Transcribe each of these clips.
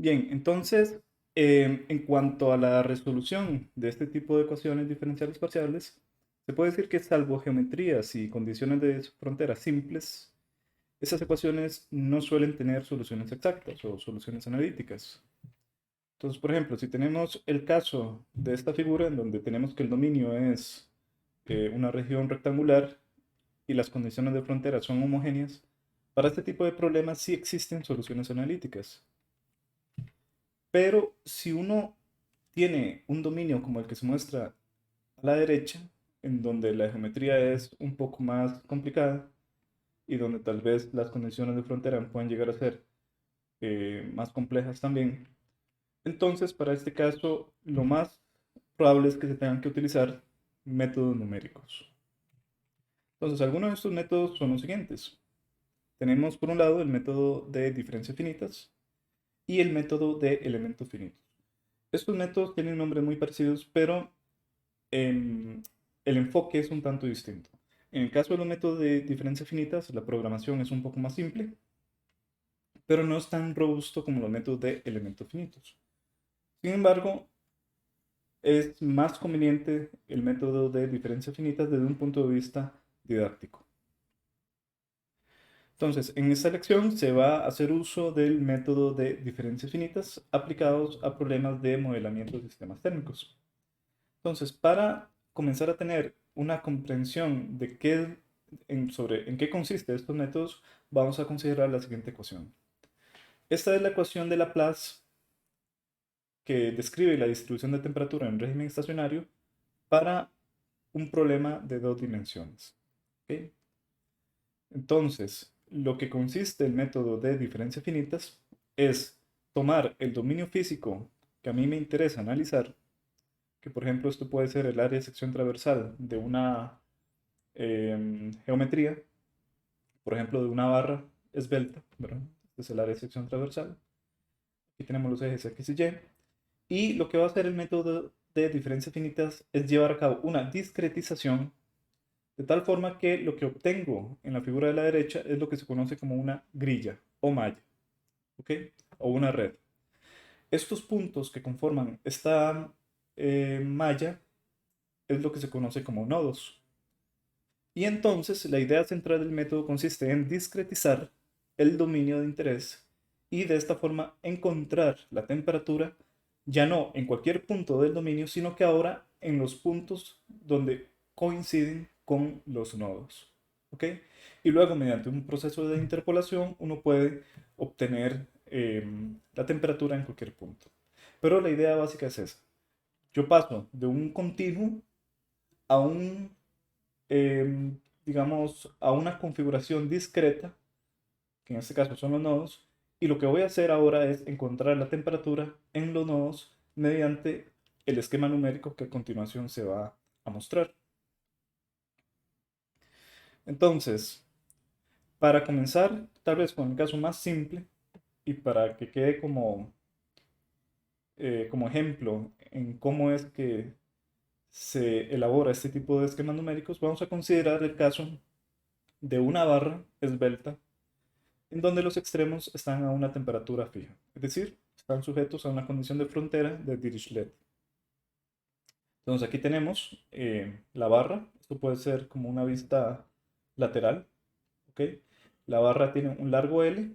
Bien, entonces, en cuanto a la resolución de este tipo de ecuaciones diferenciales parciales, se puede decir que salvo geometrías y condiciones de frontera simples, esas ecuaciones no suelen tener soluciones exactas o soluciones analíticas. Entonces, por ejemplo, si tenemos el caso de esta figura en donde tenemos que el dominio es una región rectangular y las condiciones de frontera son homogéneas, para este tipo de problemas sí existen soluciones analíticas. Pero si uno tiene un dominio como el que se muestra a la derecha, en donde la geometría es un poco más complicada y donde tal vez las condiciones de frontera pueden llegar a ser más complejas también, entonces para este caso lo más probable es que se tengan que utilizar métodos numéricos. Entonces, algunos de estos métodos son los siguientes. Tenemos por un lado el método de diferencias finitas y el método de elementos finitos. Estos métodos tienen nombres muy parecidos, pero el enfoque es un tanto distinto. En el caso de los métodos de diferencias finitas, la programación es un poco más simple, pero no es tan robusto como los métodos de elementos finitos. Sin embargo, es más conveniente el método de diferencias finitas desde un punto de vista didáctico. Entonces, en esta lección se va a hacer uso del método de diferencias finitas aplicados a problemas de modelamiento de sistemas térmicos. Entonces, para comenzar a tener una comprensión de sobre en qué consiste estos métodos, vamos a considerar la siguiente ecuación. Esta es la ecuación de Laplace que describe la distribución de temperatura en régimen estacionario para un problema de dos dimensiones. ¿Ok? Entonces, lo que consiste el método de diferencias finitas es tomar el dominio físico que a mí me interesa analizar, que por ejemplo esto puede ser el área de sección transversal de una geometría, por ejemplo de una barra esbelta, ¿verdad? Este es el área de sección transversal. Aquí tenemos los ejes X y Y. Y lo que va a hacer el método de diferencias finitas es llevar a cabo una discretización de tal forma que lo que obtengo en la figura de la derecha es lo que se conoce como una grilla o malla, ¿ok? O una red. Estos puntos que conforman esta malla es lo que se conoce como nodos. Y entonces la idea central del método consiste en discretizar el dominio de interés y de esta forma encontrar la temperatura ya no en cualquier punto del dominio, sino que ahora en los puntos donde coinciden con los nodos. ¿Ok? Y luego mediante un proceso de interpolación uno puede obtener la temperatura en cualquier punto. Pero la idea básica es esa. Yo paso de un continuo a un digamos, a una configuración discreta, que en este caso son los nodos, y lo que voy a hacer ahora es encontrar la temperatura en los nodos mediante el esquema numérico que a continuación se va a mostrar. Entonces, para comenzar, tal vez con el caso más simple, y para que quede como ejemplo en cómo es que se elabora este tipo de esquemas numéricos, vamos a considerar el caso de una barra esbelta en donde los extremos están a una temperatura fija, es decir, están sujetos a una condición de frontera de Dirichlet. Entonces aquí tenemos la barra, esto puede ser como una vista lateral, ¿ok? La barra tiene un largo L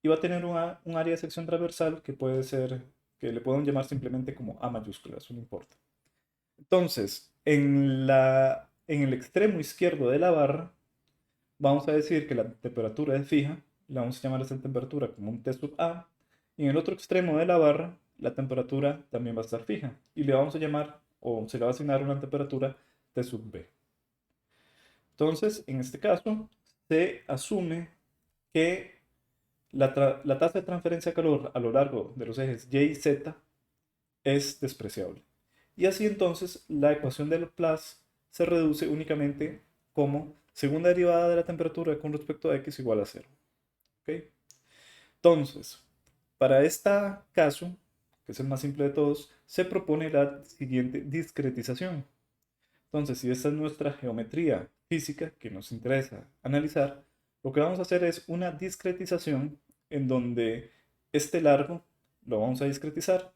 y va a tener un área de sección transversal que puede ser, que le podemos llamar simplemente como A mayúscula, eso no importa. Entonces, en el extremo izquierdo de la barra, vamos a decir que la temperatura es fija, le vamos a llamar a esta temperatura como un T sub A, y en el otro extremo de la barra, la temperatura también va a estar fija, y le vamos a llamar, o se le va a asignar una temperatura T sub B. Entonces, en este caso, se asume que la tasa de transferencia de calor a lo largo de los ejes Y y Z es despreciable. Y así entonces la ecuación de Laplace se reduce únicamente como segunda derivada de la temperatura con respecto a x igual a cero. ¿Ok? Entonces, para este caso, que es el más simple de todos, se propone la siguiente discretización. Entonces, si esta es nuestra geometría física que nos interesa analizar, lo que vamos a hacer es una discretización en donde este largo lo vamos a discretizar,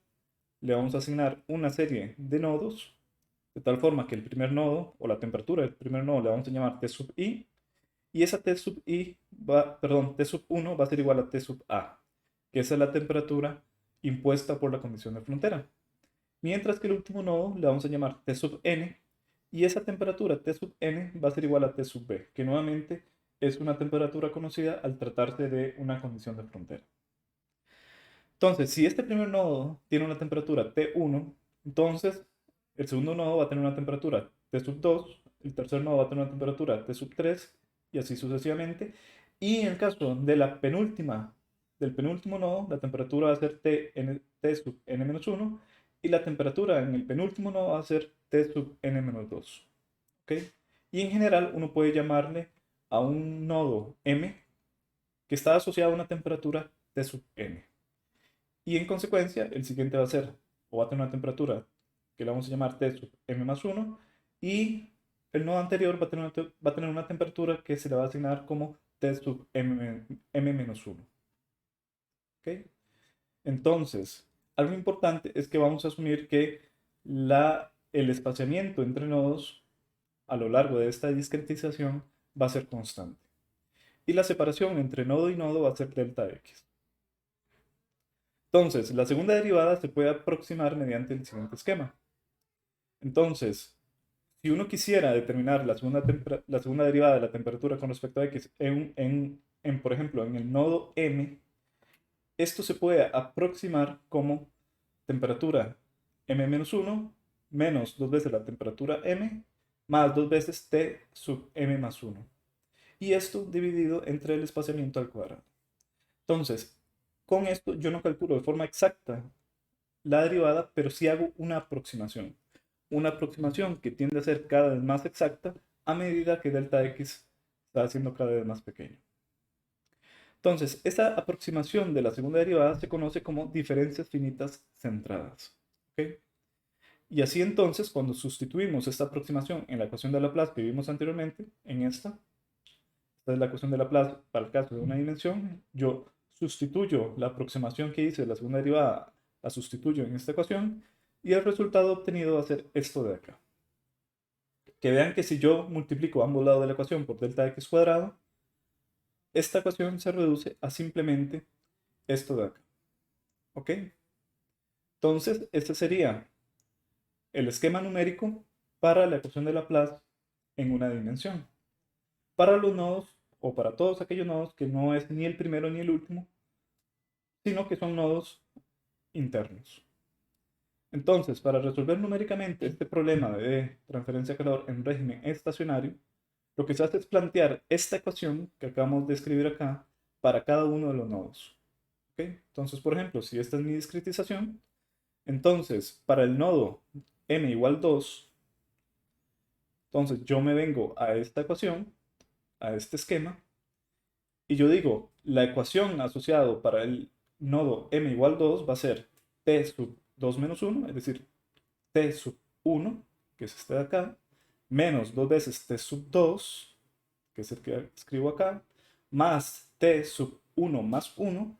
le vamos a asignar una serie de nodos, de tal forma que el primer nodo, o la temperatura del primer nodo, le vamos a llamar T sub i, y esa T sub i va, perdón, T sub 1 va a ser igual a T sub a, que esa es la temperatura impuesta por la condición de frontera. Mientras que el último nodo le vamos a llamar T sub n, y esa temperatura T sub n va a ser igual a T sub b, que nuevamente es una temperatura conocida al tratarse de una condición de frontera. Entonces, si este primer nodo tiene una temperatura T1, entonces el segundo nodo va a tener una temperatura T sub 2, el tercer nodo va a tener una temperatura T sub 3, y así sucesivamente. Y en el caso de del penúltimo nodo, la temperatura va a ser T sub n-1, y la temperatura en el penúltimo nodo va a ser T sub n-2. ¿Ok? Y en general uno puede llamarle a un nodo M que está asociado a una temperatura T sub n. Y en consecuencia, el siguiente va a ser, o va a tener una temperatura que le vamos a llamar T sub m más 1, y el nodo anterior va a tener una temperatura que se le va a asignar como T sub m menos 1. ¿Ok? Entonces, algo importante es que vamos a asumir que el espaciamiento entre nodos a lo largo de esta discretización va a ser constante. Y la separación entre nodo y nodo va a ser delta x. Entonces, la segunda derivada se puede aproximar mediante el siguiente esquema. Entonces, si uno quisiera determinar la segunda derivada de la temperatura con respecto a x por ejemplo, en el nodo m, esto se puede aproximar como temperatura m-1 menos 2 veces la temperatura m más 2 veces t sub m más 1. Y esto dividido entre el espaciamiento al cuadrado. Entonces, con esto yo no calculo de forma exacta la derivada, pero sí hago una aproximación. Una aproximación que tiende a ser cada vez más exacta a medida que delta x está haciendo cada vez más pequeño. Entonces, esta aproximación de la segunda derivada se conoce como diferencias finitas centradas. ¿Ok? Y así entonces, cuando sustituimos esta aproximación en la ecuación de Laplace que vimos anteriormente, esta es la ecuación de Laplace para el caso de una dimensión, yo sustituyo la aproximación que hice de la segunda derivada, la sustituyo en esta ecuación, y el resultado obtenido va a ser esto de acá. Que vean que si yo multiplico ambos lados de la ecuación por delta x cuadrado, esta ecuación se reduce a simplemente esto de acá. ¿Ok? Entonces, este sería el esquema numérico para la ecuación de Laplace en una dimensión. Para los nodos, o para todos aquellos nodos que no es ni el primero ni el último, sino que son nodos internos. Entonces, para resolver numéricamente este problema de transferencia de calor en régimen estacionario, lo que se hace es plantear esta ecuación que acabamos de escribir acá para cada uno de los nodos. ¿Ok? Entonces, por ejemplo, si esta es mi discretización, entonces para el nodo m igual 2, entonces yo me vengo a esta ecuación, a este esquema, y yo digo, la ecuación asociada para el nodo m igual 2 va a ser t sub 2 menos 1, es decir, t sub 1, que es este de acá, menos 2 veces t sub 2, que es el que escribo acá, más t sub 1 más 1,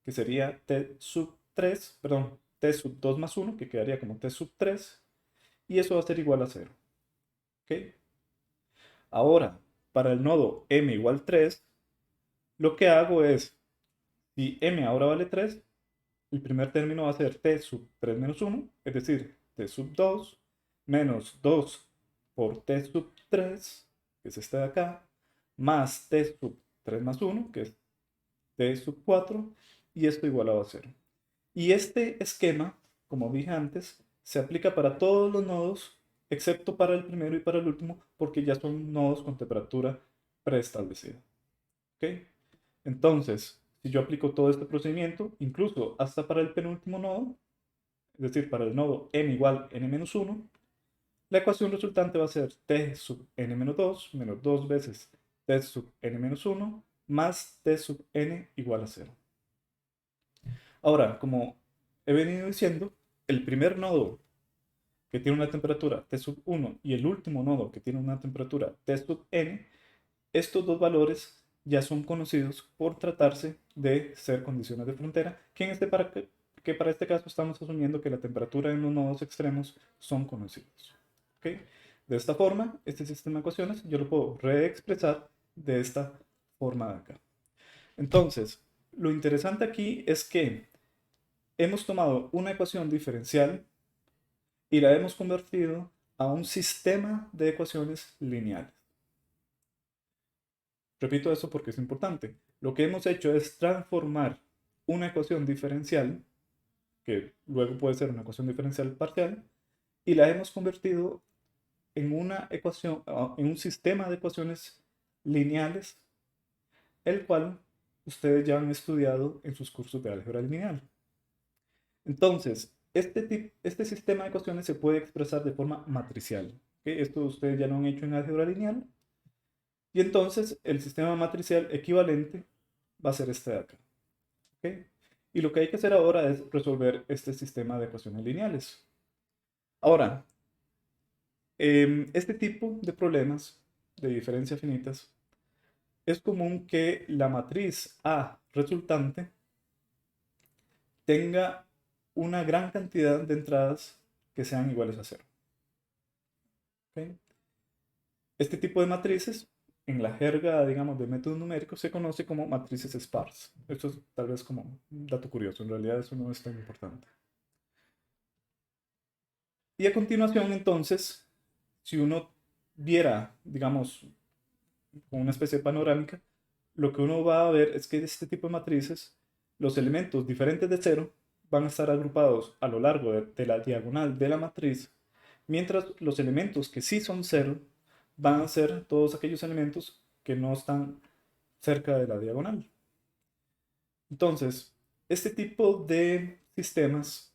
que sería t sub 3, perdón, t sub 2 más 1, que quedaría como t sub 3, y eso va a ser igual a 0. ¿Ok? Ahora, para el nodo m igual 3, lo que hago es, si m ahora vale 3, el primer término va a ser t sub 3 menos 1, es decir, t sub 2, menos 2 por t sub 3, que es este de acá, más t sub 3 más 1, que es t sub 4, y esto igualado a 0. Y este esquema, como dije antes, se aplica para todos los nodos, excepto para el primero y para el último, porque ya son nodos con temperatura preestablecida. ¿Ok? Entonces, si yo aplico todo este procedimiento, incluso hasta para el penúltimo nodo, es decir, para el nodo m igual n-1, la ecuación resultante va a ser t sub n-2 menos 2 veces t sub n-1 más t sub n igual a 0. Ahora, como he venido diciendo, el primer nodo que tiene una temperatura T sub 1 y el último nodo que tiene una temperatura T sub n, estos dos valores ya son conocidos por tratarse de ser condiciones de frontera, que que para este caso estamos asumiendo que la temperatura en los nodos extremos son conocidos. ¿Ok? De esta forma, este sistema de ecuaciones yo lo puedo reexpresar de esta forma de acá. Entonces, lo interesante aquí es que hemos tomado una ecuación diferencial y la hemos convertido a un sistema de ecuaciones lineales. Repito eso porque es importante. Lo que hemos hecho es transformar una ecuación diferencial, que luego puede ser una ecuación diferencial parcial, y la hemos convertido en una ecuación, en un sistema de ecuaciones lineales, el cual ustedes ya han estudiado en sus cursos de álgebra lineal. Entonces, este sistema de ecuaciones se puede expresar de forma matricial. ¿Ok? Esto ustedes ya lo han hecho en álgebra lineal. Y entonces el sistema matricial equivalente va a ser este de acá. ¿Ok? Y lo que hay que hacer ahora es resolver este sistema de ecuaciones lineales. Ahora, este tipo de problemas de diferencias finitas es común que la matriz A resultante tenga una gran cantidad de entradas que sean iguales a cero. ¿Ok? Este tipo de matrices, en la jerga, digamos, de métodos numéricos, se conoce como matrices sparse. Esto es tal vez como un dato curioso, en realidad eso no es tan importante. Y a continuación, entonces, si uno viera, digamos, con una especie de panorámica, lo que uno va a ver es que este tipo de matrices, los elementos diferentes de cero van a estar agrupados a lo largo de la diagonal de la matriz, mientras los elementos que sí son cero van a ser todos aquellos elementos que no están cerca de la diagonal. Entonces, este tipo de sistemas,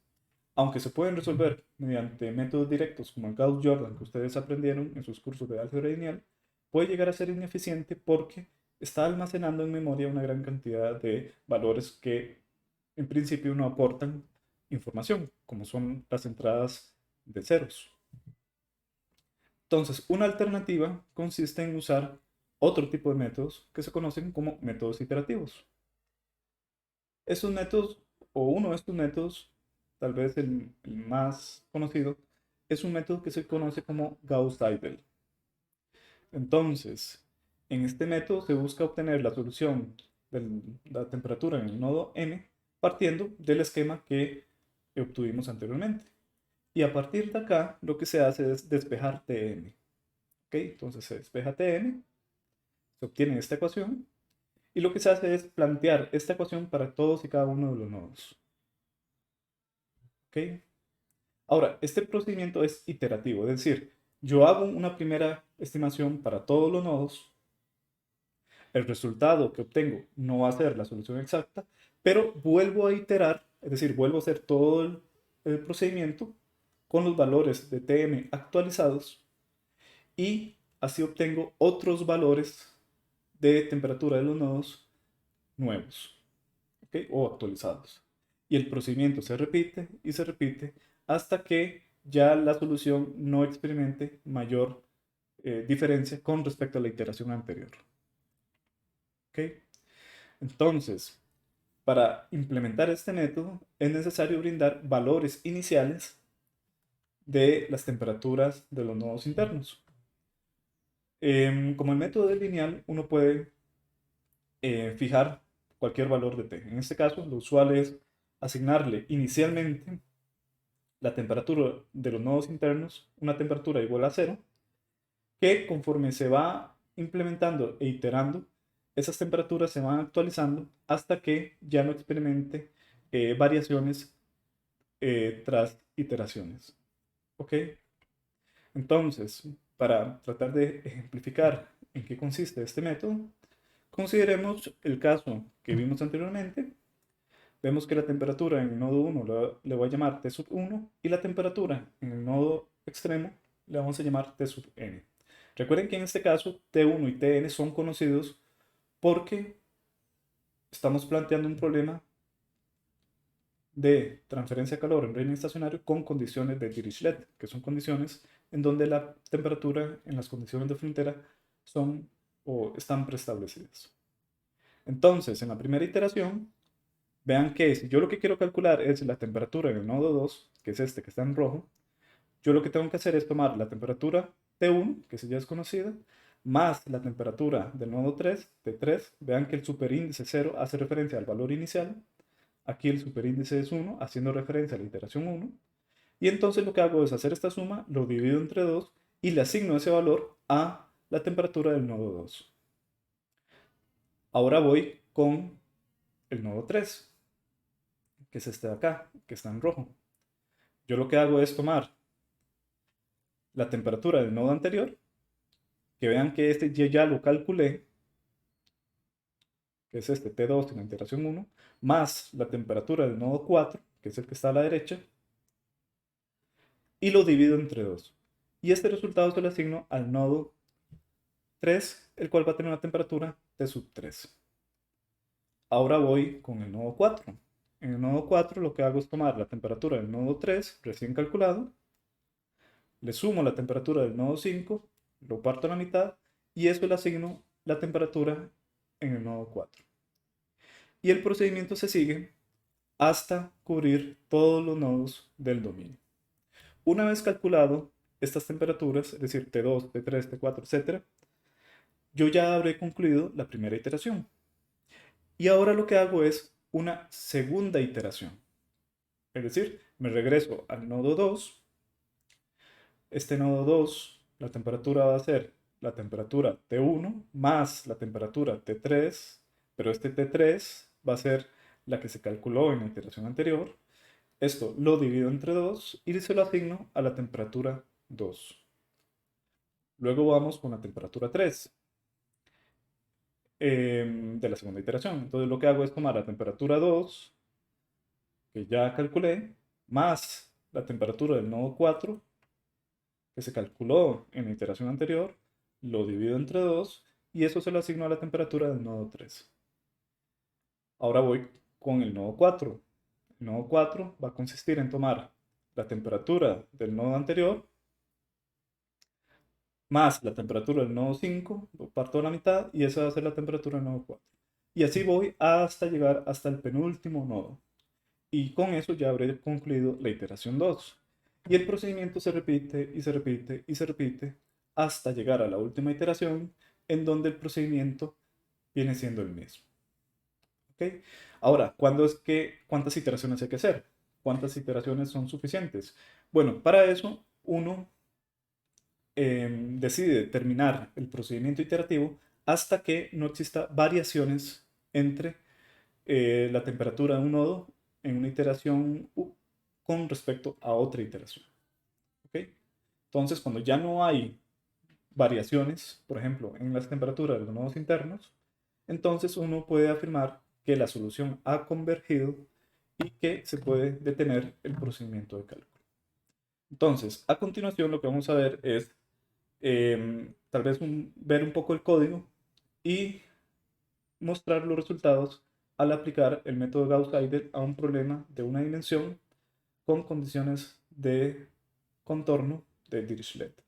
aunque se pueden resolver mediante métodos directos como el Gauss-Jordan que ustedes aprendieron en sus cursos de álgebra lineal, puede llegar a ser ineficiente porque está almacenando en memoria una gran cantidad de valores que en principio no aportan información, como son las entradas de ceros. Entonces, una alternativa consiste en usar otro tipo de métodos que se conocen como métodos iterativos. Estos métodos, o uno de estos métodos, tal vez el más conocido, es un método que se conoce como Gauss-Seidel. Entonces, en este método se busca obtener la solución de la temperatura en el nodo n partiendo del esquema que obtuvimos anteriormente. Y a partir de acá, lo que se hace es despejar Tm. ¿Ok? Entonces se despeja Tm, se obtiene esta ecuación, y lo que se hace es plantear esta ecuación para todos y cada uno de los nodos. ¿Ok? Ahora, este procedimiento es iterativo, es decir, yo hago una primera estimación para todos los nodos, el resultado que obtengo no va a ser la solución exacta, pero vuelvo a iterar, es decir, vuelvo a hacer todo el procedimiento con los valores de Tm actualizados y así obtengo otros valores de temperatura de los nodos nuevos, ¿ok? O actualizados. Y el procedimiento se repite y se repite hasta que ya la solución no experimente mayor diferencia con respecto a la iteración anterior. ¿Ok? Entonces, para implementar este método es necesario brindar valores iniciales de las temperaturas de los nodos internos. Como el método es lineal, uno puede fijar cualquier valor de t. En este caso, lo usual es asignarle inicialmente la temperatura de los nodos internos, una temperatura igual a cero, que conforme se va implementando e iterando, esas temperaturas se van actualizando hasta que ya no experimente variaciones tras iteraciones. ¿Ok? Entonces, para tratar de ejemplificar en qué consiste este método, consideremos el caso que vimos anteriormente. Vemos que la temperatura en el nodo 1 le voy a llamar T sub 1 y la temperatura en el nodo extremo le vamos a llamar T sub n. Recuerden que en este caso T1 y Tn son conocidos porque estamos planteando un problema de transferencia de calor en régimen estacionario con condiciones de Dirichlet, que son condiciones en donde la temperatura en las condiciones de frontera están preestablecidas. Entonces, en la primera iteración, Vean que si yo lo que quiero calcular es la temperatura en el nodo 2, que es este que está en rojo, yo lo que tengo que hacer es tomar la temperatura T1, que ya es conocida, más la temperatura del nodo 3, T3. Vean que el superíndice 0 hace referencia al valor inicial. Aquí el superíndice es 1, haciendo referencia a la iteración 1. Y entonces lo que hago es hacer esta suma, lo divido entre 2 y le asigno ese valor a la temperatura del nodo 2. Ahora voy con el nodo 3, que es este de acá, que está en rojo. Yo lo que hago es tomar la temperatura del nodo anterior, que vean que este ya lo calculé, que es este T2 en la iteración 1, más la temperatura del nodo 4, que es el que está a la derecha, y lo divido entre 2. Y este resultado se lo asigno al nodo 3, el cual va a tener una temperatura T sub 3. Ahora voy con el nodo 4. En el nodo 4 lo que hago es tomar la temperatura del nodo 3, recién calculado, le sumo la temperatura del nodo 5, lo parto a la mitad, y eso le asigno la temperatura en el nodo 4. Y el procedimiento se sigue hasta cubrir todos los nodos del dominio. Una vez calculado estas temperaturas, es decir, T2, T3, T4, etc., yo ya habré concluido la primera iteración. Y ahora lo que hago es una segunda iteración. Es decir, me regreso al nodo 2. Este nodo 2, la temperatura va a ser la temperatura T1 más la temperatura T3, pero este T3 va a ser la que se calculó en la iteración anterior. Esto lo divido entre 2 y se lo asigno a la temperatura 2. Luego vamos con la temperatura 3 de la segunda iteración. Entonces lo que hago es tomar la temperatura 2, que ya calculé, más la temperatura del nodo 4, que se calculó en la iteración anterior, lo divido entre 2 y eso se lo asigno a la temperatura del nodo 3. Ahora voy con el nodo 4. El nodo 4 va a consistir en tomar la temperatura del nodo anterior más la temperatura del nodo 5, lo parto a la mitad y esa va a ser la temperatura del nodo 4. Y así voy hasta llegar hasta el penúltimo nodo. Y con eso ya habré concluido la iteración 2. Y el procedimiento se repite y se repite y se repite hasta llegar a la última iteración en donde el procedimiento viene siendo el mismo. ¿Ok? Ahora, ¿cuántas iteraciones hay que hacer? ¿Cuántas iteraciones son suficientes? Bueno, para eso uno decide terminar el procedimiento iterativo hasta que no exista variaciones entre la temperatura de un nodo en una iteración con respecto a otra iteración. ¿Ok? Entonces, cuando ya no hay variaciones, por ejemplo, en las temperaturas de los nodos internos, entonces uno puede afirmar que la solución ha convergido y que se puede detener el procedimiento de cálculo. Entonces, a continuación lo que vamos a ver es tal vez ver un poco el código y mostrar los resultados al aplicar el método Gauss-Seidel a un problema de una dimensión con condiciones de contorno de Dirichlet.